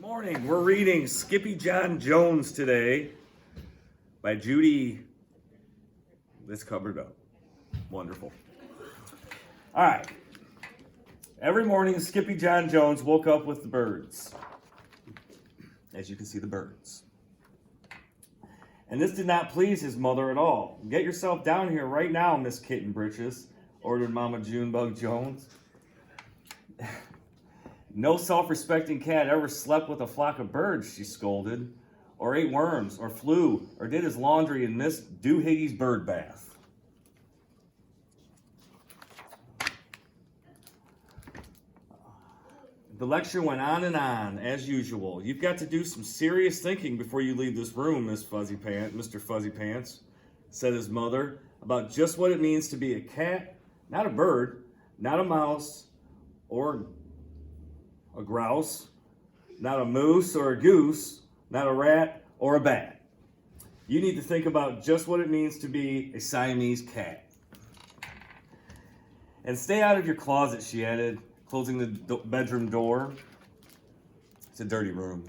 Morning. We're reading Skippyjon Jones today by Judy. This covered up. Wonderful. All right. Every morning, Skippyjon Jones woke up with the birds. As you can see, the birds. And this did not please his mother at all. Get yourself down here right now, Miss Kitten Britches, ordered Mama Junebug Jones. No self-respecting cat ever slept with a flock of birds, she scolded, or ate worms, or flew, or did his laundry in Miss Doohiggy's bird bath. The lecture went on and on, as usual. You've got to do some serious thinking before you leave this room, Mr. Fuzzy Pants, said his mother, about just what it means to be a cat, not a bird, not a mouse, or a grouse, not a moose or a goose, not a rat or a bat. You need to think about just what it means to be a Siamese cat. And stay out of your closet, she added, closing the bedroom door. It's a dirty room.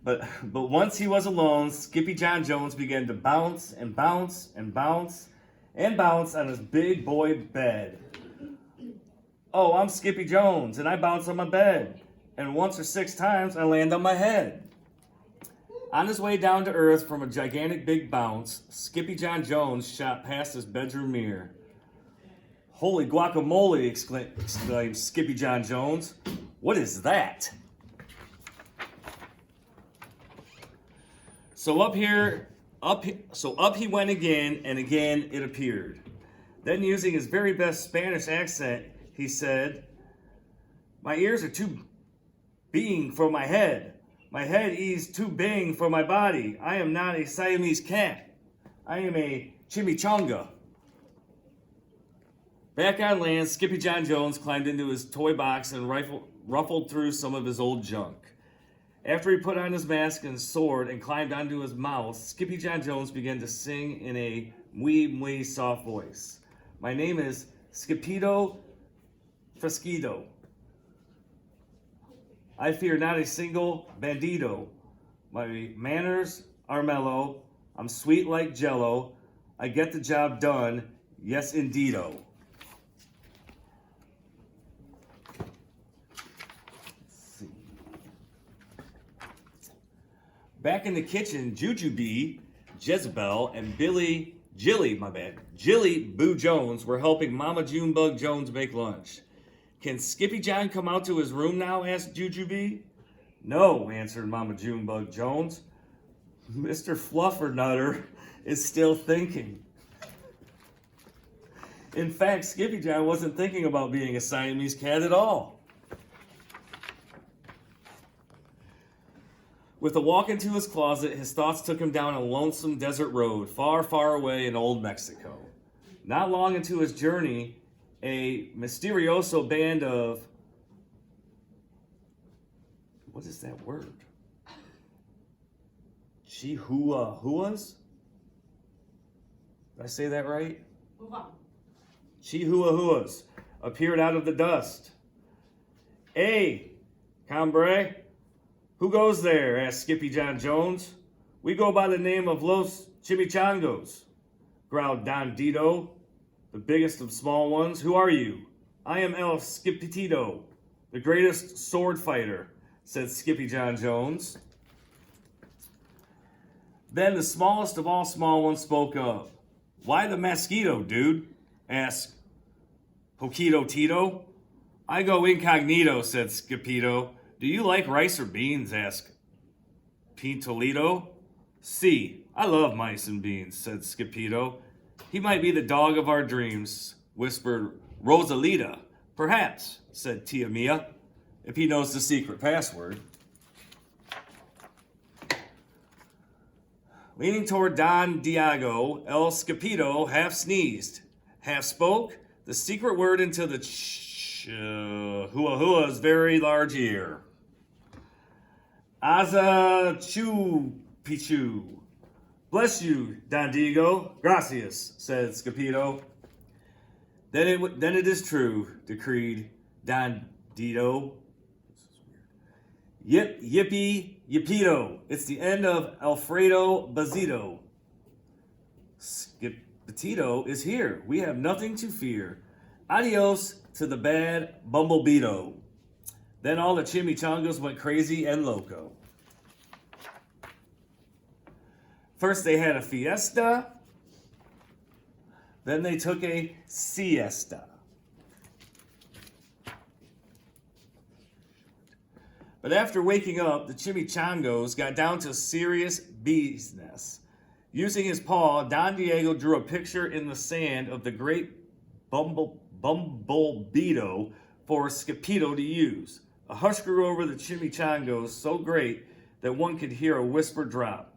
But once he was alone, Skippyjon Jones began to bounce and bounce and bounce and bounce on his big boy bed. Oh, I'm Skippy Jones, and I bounce on my bed. And once or 6 times, I land on my head. On his way down to earth from a gigantic big bounce, Skippyjon Jones shot past his bedroom mirror. Holy guacamole, exclaimed Skippyjon Jones. What is that? So up he went again, and again it appeared. Then, using his very best Spanish accent, he said, "My ears are too big for my head. My head is too big for my body. I am not a Siamese cat. I am a chimichanga." Back on land, Skippyjon Jones climbed into his toy box and ruffled through some of his old junk. After he put on his mask and sword and climbed onto his mouth, Skippyjon Jones began to sing in a muy soft voice. My name is Skippito Fresquito. I fear not a single bandito. My manners are mellow. I'm sweet like jello. I get the job done. Yes, indeedo. Back in the kitchen, Jujubee, Jezebel, and Jilly Boo Jones were helping Mama Junebug Jones make lunch. Can Skippyjon come out to his room now? Asked Jujubee. No, answered Mama Junebug Jones. Mr. Fluffernutter is still thinking. In fact, Skippyjon wasn't thinking about being a Siamese cat at all. With a walk into his closet, his thoughts took him down a lonesome desert road, far, far away in old Mexico. Not long into his journey, a mysterioso band of... What is that word? Chihuahuas? Did I say that right? Chihuahuas appeared out of the dust. Hey, Cambre. Who goes there? Asked Skippyjon Jones. We go by the name of Los Chimichangos, growled Don Dito, the biggest of small ones. Who are you? I am El Skippitito, the greatest sword fighter, said Skippyjon Jones. Then the smallest of all small ones spoke up. Why the mosquito, dude? Asked Poquito Tito. I go incognito, said Skippito. Do you like rice or beans? Asked Pintolito. See, I love mice and beans, said Skippito. He might be the dog of our dreams, whispered Rosalita. Perhaps, said Tia Mia, if he knows the secret password. Leaning toward Don Diego, El Skippito half sneezed, half spoke the secret word into the Huahua's very large ear. Aza Chu Pichu. Bless you, Don Diego. Gracias, said Skippito. Then it is true, decreed Don Dito. Yip, yippee, yippito. It's the end of Alfredo Bazito. Skippyjon is here. We have nothing to fear. Adios to the bad Bumblebeeto. Then all the chimichangas went crazy and loco. First they had a fiesta. Then they took a siesta. But after waking up, the chimichangos got down to serious business. Using his paw, Don Diego drew a picture in the sand of the great Bumblebeeto for Skippyjon to use. A hush grew over the chimichangos so great that one could hear a whisper drop.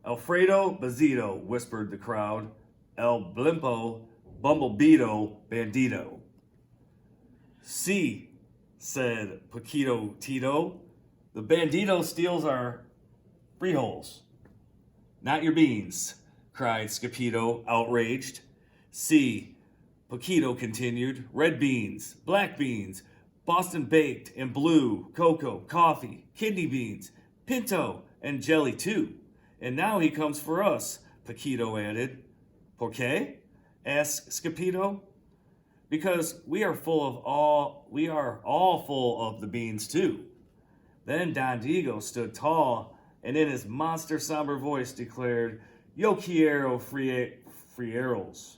Alfredo Bazito, whispered the crowd. El Blimpo Bumblebeeto Bandito. See, said Paquito Tito. The bandito steals our frijoles. Not your beans, cried Skippyjon, outraged. See, Paquito continued. Red beans, black beans, Boston baked and blue, cocoa, coffee, kidney beans, pinto, and jelly too. And now he comes for us, Paquito added. Por qué? Asked Skippyjon. Because we are all full of the beans too. Then Don Diego stood tall and in his monster somber voice declared, Yo quiero frieros.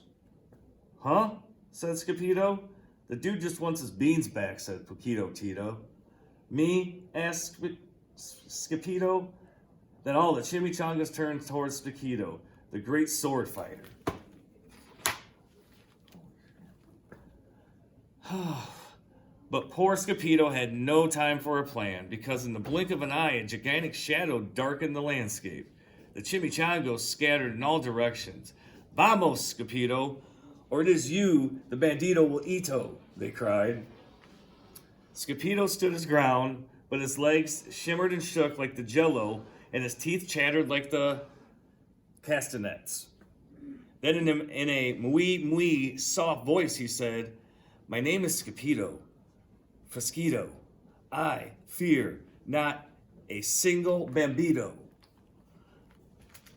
Huh? Said Skippyjon. The dude just wants his beans back, said Paquito Tito. Me? Asked Skippyjon. Then all the chimichangas turned towards Skippyjon, the great sword fighter. But poor Skippyjon had no time for a plan, because in the blink of an eye, a gigantic shadow darkened the landscape. The chimichangos scattered in all directions. Vamos, Skippyjon, or it is you, the bandito will eato, they cried. Skippyjon stood his ground, but his legs shimmered and shook like the jello, and his teeth chattered like the castanets. Then in a muy soft voice he said, My name is Skippyjon. Fresquito. I fear not a single bambito.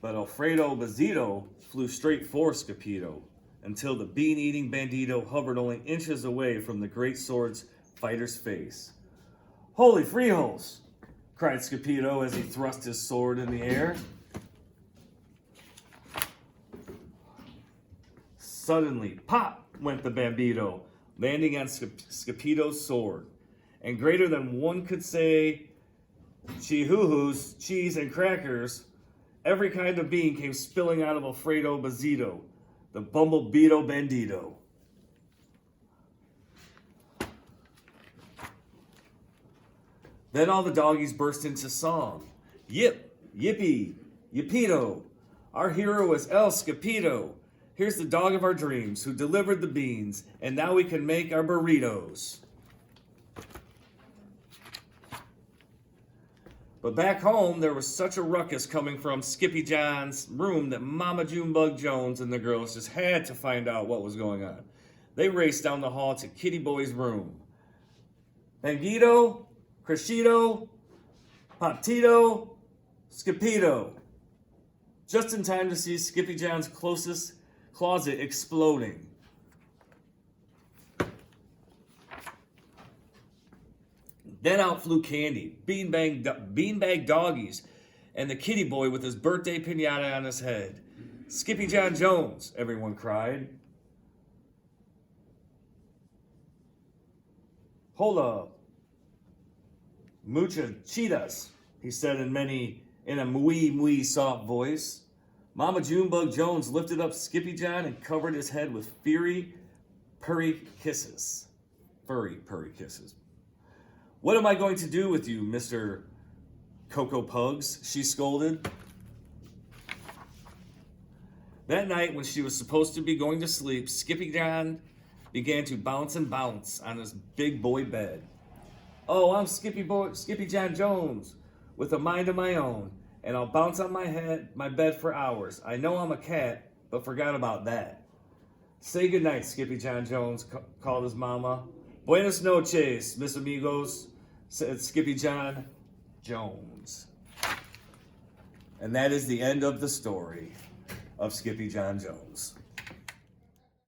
But Alfredo Bazito flew straight for Skippyjon until the bean-eating bandito hovered only inches away from the great sword's fighter's face. Holy frijoles! Cried Skippyjon as he thrust his sword in the air. Suddenly, pop, went the bambito, landing on Skippyjon's sword. And greater than one could say, Chihuhus, cheese, and crackers, every kind of bean came spilling out of Alfredo Bazito, the Bumblebeeto Bandito. Then all the doggies burst into song. Yip, yippee, yippito. Our hero is El Skippyjon. Here's the dog of our dreams who delivered the beans, and now we can make our burritos. But back home, there was such a ruckus coming from Skippyjon's room that Mama Junebug Jones and the girls just had to find out what was going on. They raced down the hall to Kitty Boy's room. Bangito, Crescito, Poptito, Skippyjon. Just in time to see Skippyjon's closest closet exploding. Then out flew Candy, beanbag doggies, and the kitty boy with his birthday piñata on his head. Skippyjon Jones, everyone cried. Hola, mucha cheetahs, he said in a muy soft voice. Mama Junebug Jones lifted up Skippyjon and covered his head with furry, purry kisses. What am I going to do with you, Mr. Cocoa Pugs? She scolded. That night, when she was supposed to be going to sleep, Skippyjon began to bounce and bounce on his big boy bed. Oh, I'm Skippyjon Jones, with a mind of my own, and I'll bounce on my bed for hours. I know I'm a cat, but forgot about that. Say goodnight, Skippyjon Jones called his mama. Buenos noches, mis amigos, said Skippyjon Jones. And that is the end of the story of Skippyjon Jones.